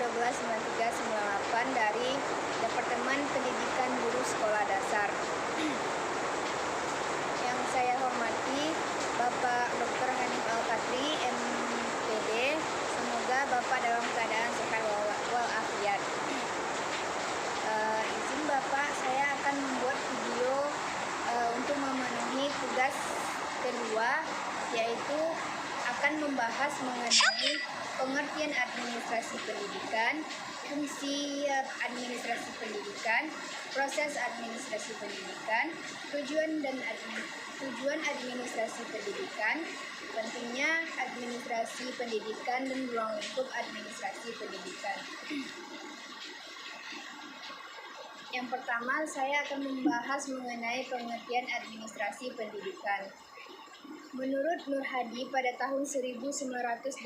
129398 dari Departemen Pendidikan Guru Sekolah Dasar. Yang saya hormati Bapak Dr. Hanif Al-Katri, MPD. Semoga Bapak dalam keadaan sehat walafiat. Izin Bapak, saya akan membuat video untuk memenuhi tugas kedua, yaitu akan membahas mengenai pengertian administrasi pendidikan, fungsi administrasi pendidikan, proses administrasi pendidikan, tujuan administrasi pendidikan, pentingnya administrasi pendidikan dan ruang lingkup administrasi pendidikan. Yang pertama, saya akan membahas mengenai pengertian administrasi pendidikan. Menurut Nur Hadi pada tahun 1983,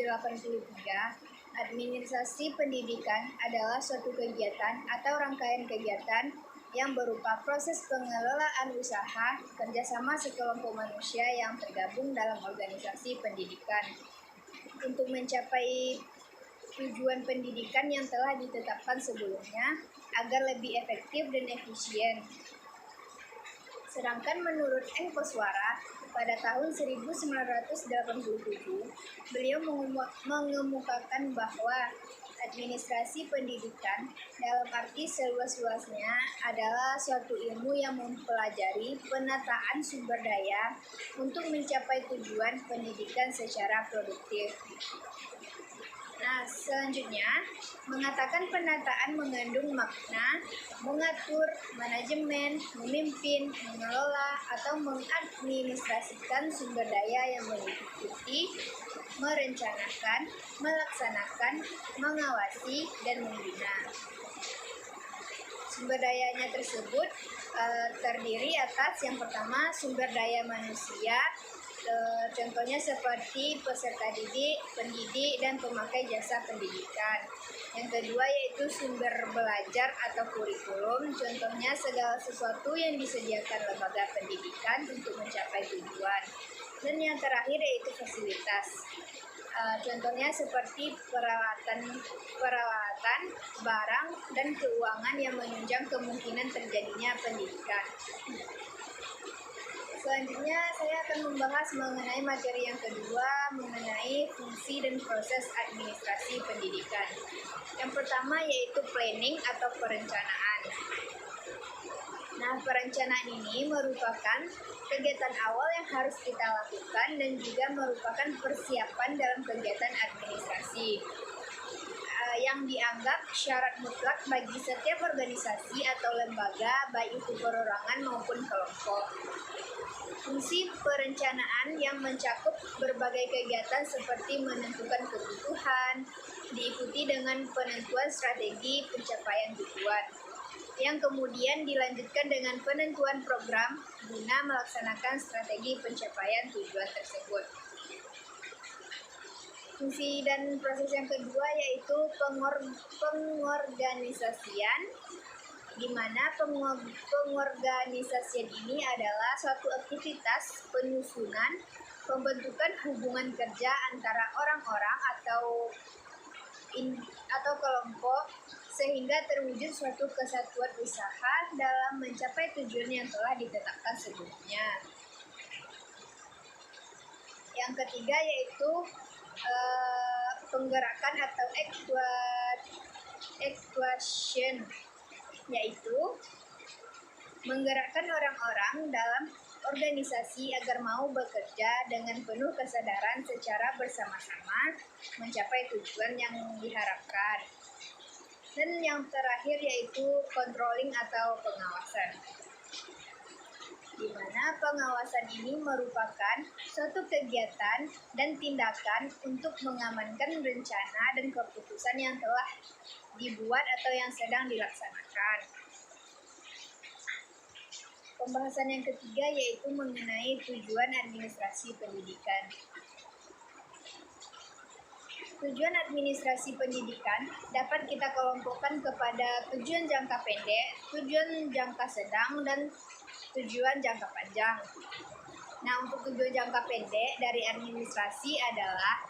administrasi pendidikan adalah suatu kegiatan atau rangkaian kegiatan yang berupa proses pengelolaan usaha kerjasama sekelompok manusia yang tergabung dalam organisasi pendidikan untuk mencapai tujuan pendidikan yang telah ditetapkan sebelumnya agar lebih efektif dan efisien. Sedangkan menurut M. Koswara, pada tahun 1987, beliau mengemukakan bahwa administrasi pendidikan dalam arti seluas-luasnya adalah suatu ilmu yang mempelajari penataan sumber daya untuk mencapai tujuan pendidikan secara produktif. Nah, selanjutnya, mengatakan penataan mengandung makna mengatur, manajemen, memimpin, mengelola, atau mengadministrasikan sumber daya yang meliputi merencanakan, melaksanakan, mengawasi, dan membina. Sumber dayanya tersebut terdiri atas yang pertama sumber daya manusia, contohnya seperti peserta didik, pendidik, dan pemakai jasa pendidikan. Yang kedua yaitu sumber belajar atau kurikulum, contohnya segala sesuatu yang disediakan lembaga pendidikan untuk mencapai tujuan. Dan yang terakhir yaitu fasilitas. Contohnya seperti peralatan, barang, dan keuangan yang menunjang kemungkinan terjadinya pendidikan. Selanjutnya, saya akan membahas mengenai materi yang kedua, mengenai fungsi dan proses administrasi pendidikan. Yang pertama yaitu planning atau perencanaan. Nah, perencanaan ini merupakan kegiatan awal yang harus kita lakukan dan juga merupakan persiapan dalam kegiatan administrasi yang dianggap syarat mutlak bagi setiap organisasi atau lembaga, baik itu perorangan maupun kelompok. Fungsi perencanaan yang mencakup berbagai kegiatan seperti menentukan kebutuhan, diikuti dengan penentuan strategi pencapaian tujuan, yang kemudian dilanjutkan dengan penentuan program guna melaksanakan strategi pencapaian tujuan tersebut. Fungsi dan proses yang kedua yaitu pengorganisasian, di mana pengorganisasian ini adalah suatu aktivitas penyusunan, pembentukan hubungan kerja antara orang-orang atau kelompok sehingga terwujud suatu kesatuan usaha dalam mencapai tujuan yang telah ditetapkan sebelumnya. Yang ketiga yaitu penggerakan atau actuation, yaitu menggerakkan orang-orang dalam organisasi agar mau bekerja dengan penuh kesadaran secara bersama-sama mencapai tujuan yang diharapkan. Dan yang terakhir yaitu controlling atau pengawasan, di mana pengawasan ini merupakan suatu kegiatan dan tindakan untuk mengamankan rencana dan keputusan yang telah dibuat atau yang sedang dilaksanakan. Pembahasan yang ketiga yaitu mengenai tujuan administrasi pendidikan. Tujuan administrasi pendidikan dapat kita kelompokkan kepada tujuan jangka pendek, tujuan jangka sedang, dan tujuan jangka panjang. Nah, untuk tujuan jangka pendek dari administrasi adalah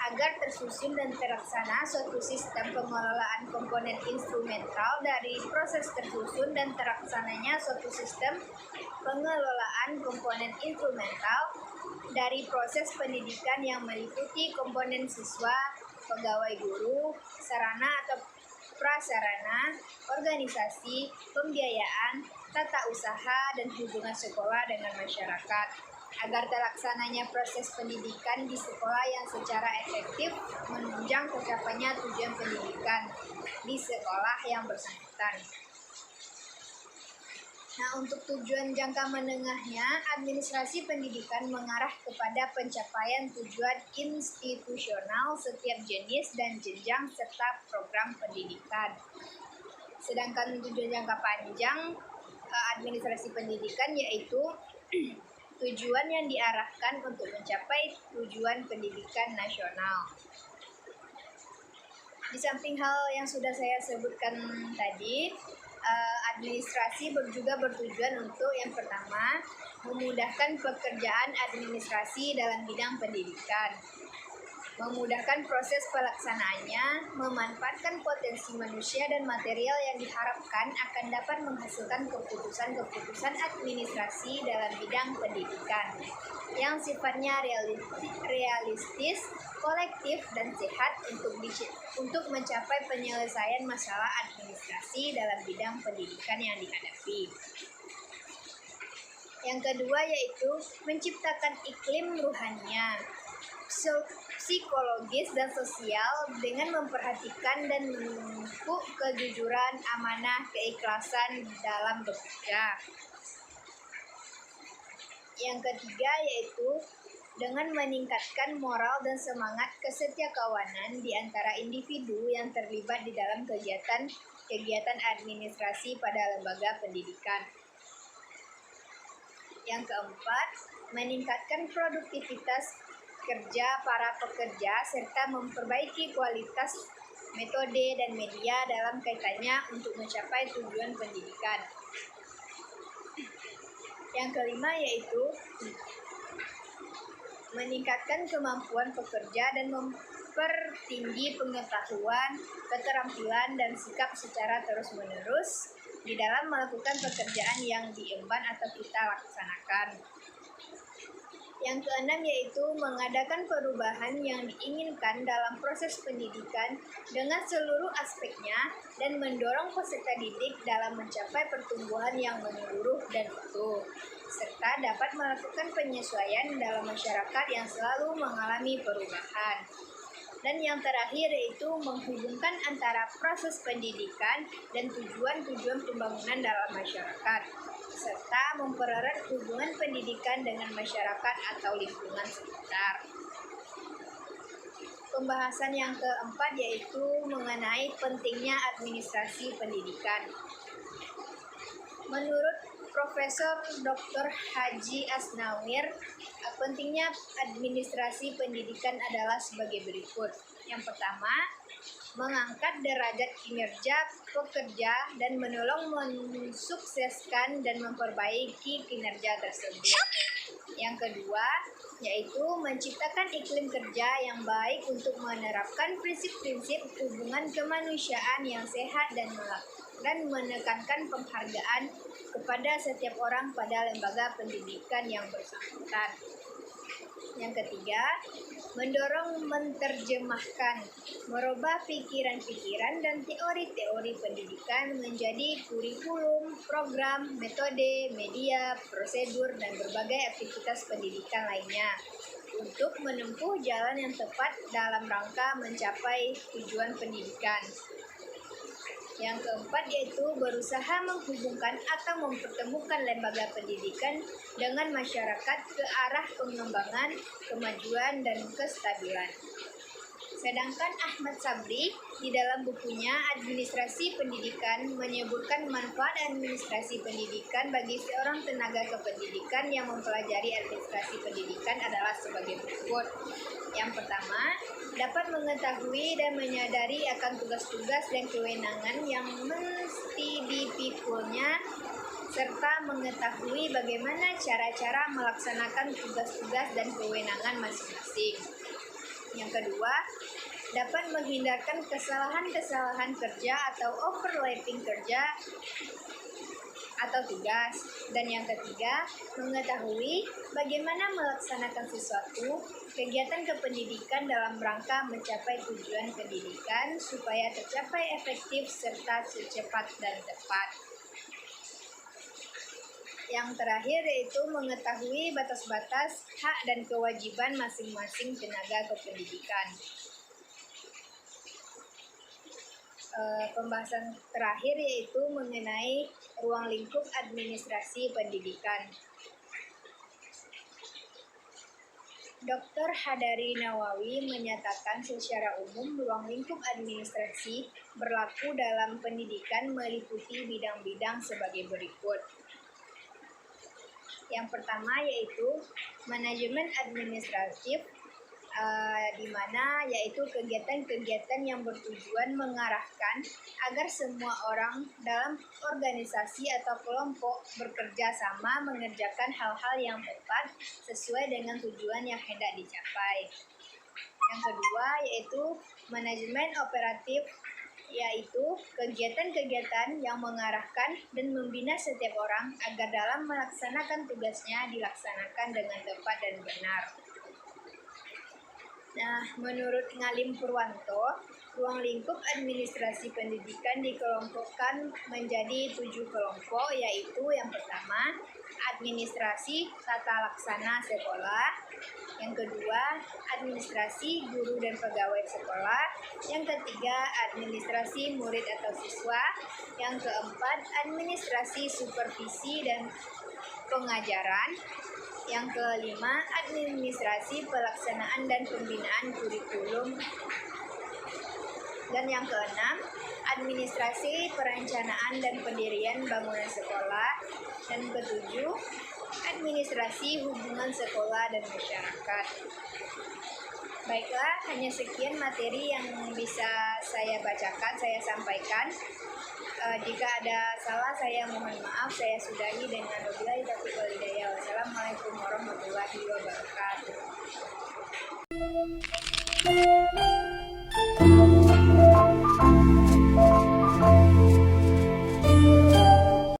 agar tersusun dan terlaksana suatu sistem pengelolaan komponen instrumental dari proses tersusun dan terlaksananya suatu sistem pengelolaan komponen instrumental dari proses pendidikan yang meliputi komponen siswa, pegawai guru, sarana atau prasarana, organisasi, pembiayaan, tata usaha, dan hubungan sekolah dengan masyarakat, agar terlaksananya proses pendidikan di sekolah yang secara efektif menunjang tercapainya tujuan pendidikan di sekolah yang bersangkutan. Nah, untuk tujuan jangka menengahnya, administrasi pendidikan mengarah kepada pencapaian tujuan institusional setiap jenis dan jenjang serta program pendidikan. Sedangkan tujuan jangka panjang administrasi pendidikan yaitu tujuan yang diarahkan untuk mencapai tujuan pendidikan nasional. Di samping hal yang sudah saya sebutkan tadi, administrasi juga bertujuan untuk yang pertama, memudahkan pekerjaan administrasi dalam bidang pendidikan, memudahkan proses pelaksanaannya, memanfaatkan potensi manusia dan material yang diharapkan akan dapat menghasilkan keputusan-keputusan administrasi dalam bidang pendidikan yang sifatnya realistis, kolektif, dan sehat untuk mencapai penyelesaian masalah administrasi dalam bidang pendidikan yang dihadapi. Yang kedua yaitu menciptakan iklim ruhaninya, psikologis dan sosial dengan memperhatikan dan memupuk kejujuran, amanah, keikhlasan dalam bekerja. Yang ketiga yaitu dengan meningkatkan moral dan semangat kesetiakawanan di antara individu yang terlibat di dalam kegiatan administrasi pada lembaga pendidikan. Yang keempat, meningkatkan produktivitas kerja para pekerja serta memperbaiki kualitas metode dan media dalam kaitannya untuk mencapai tujuan pendidikan. Yang kelima yaitu meningkatkan kemampuan pekerja dan mempertinggi pengetahuan, keterampilan, dan sikap secara terus-menerus di dalam melakukan pekerjaan yang diemban atau kita laksanakan. Yang keenam yaitu mengadakan perubahan yang diinginkan dalam proses pendidikan dengan seluruh aspeknya dan mendorong peserta didik dalam mencapai pertumbuhan yang menyeluruh dan utuh, serta dapat melakukan penyesuaian dalam masyarakat yang selalu mengalami perubahan. Dan yang terakhir yaitu menghubungkan antara proses pendidikan dan tujuan-tujuan pembangunan dalam masyarakat, serta mempererat hubungan pendidikan dengan masyarakat atau lingkungan sekitar. Pembahasan yang keempat yaitu mengenai pentingnya administrasi pendidikan. Menurut Profesor Dr. Haji Asnawir, pentingnya administrasi pendidikan adalah sebagai berikut. Yang pertama, mengangkat derajat kinerja pekerja dan menolong mensukseskan dan memperbaiki kinerja tersebut. Yang kedua, yaitu menciptakan iklim kerja yang baik untuk menerapkan prinsip-prinsip hubungan kemanusiaan yang sehat dan menekankan penghargaan kepada setiap orang pada lembaga pendidikan yang bersangkutan. Yang ketiga, mendorong menerjemahkan, merubah pikiran-pikiran dan teori-teori pendidikan menjadi kurikulum, program, metode, media, prosedur, dan berbagai aktivitas pendidikan lainnya untuk menempuh jalan yang tepat dalam rangka mencapai tujuan pendidikan. Yang keempat yaitu berusaha menghubungkan atau mempertemukan lembaga pendidikan dengan masyarakat ke arah pengembangan, kemajuan, dan kestabilan. Sedangkan Ahmad Sabri di dalam bukunya Administrasi Pendidikan menyebutkan manfaat administrasi pendidikan bagi seorang tenaga kependidikan yang mempelajari administrasi pendidikan adalah sebagai berikut. Yang pertama, dapat mengetahui dan menyadari akan tugas-tugas dan kewenangan yang mesti dipikulnya serta mengetahui bagaimana cara-cara melaksanakan tugas-tugas dan kewenangan masing-masing. Yang kedua, dapat menghindarkan kesalahan-kesalahan kerja atau overlapping kerja atau tugas. Dan yang ketiga, mengetahui bagaimana melaksanakan sesuatu kegiatan kependidikan dalam rangka mencapai tujuan pendidikan supaya tercapai efektif serta secepat dan tepat. Yang terakhir yaitu mengetahui batas-batas hak dan kewajiban masing-masing tenaga kependidikan. Pembahasan terakhir yaitu mengenai ruang lingkup administrasi pendidikan. Dr. Hadari Nawawi menyatakan secara umum ruang lingkup administrasi berlaku dalam pendidikan meliputi bidang-bidang sebagai berikut. Yang pertama yaitu manajemen administratif, di mana yaitu kegiatan-kegiatan yang bertujuan mengarahkan agar semua orang dalam organisasi atau kelompok bekerja sama mengerjakan hal-hal yang tepat sesuai dengan tujuan yang hendak dicapai. Yang kedua yaitu manajemen operatif, yaitu kegiatan-kegiatan yang mengarahkan dan membina setiap orang agar dalam melaksanakan tugasnya dilaksanakan dengan tepat dan benar. Nah, menurut Ngalim Purwanto, ruang lingkup administrasi pendidikan dikelompokkan menjadi 7 kelompok, yaitu yang pertama, administrasi tata laksana sekolah. Yang kedua, administrasi guru dan pegawai sekolah. Yang ketiga, administrasi murid atau siswa. Yang keempat, administrasi supervisi dan pengajaran. Yang kelima, administrasi pelaksanaan dan pembinaan kurikulum. Dan yang keenam, administrasi perencanaan dan pendirian bangunan sekolah. Dan ketujuh, administrasi hubungan sekolah dan masyarakat. Baiklah, hanya sekian materi yang bisa saya bacakan, saya sampaikan. Jika ada salah, saya mohon maaf. Saya sudahi dengan wabillahi taufiq wal hidayah. Wassalamualaikum warahmatullahi wabarakatuh.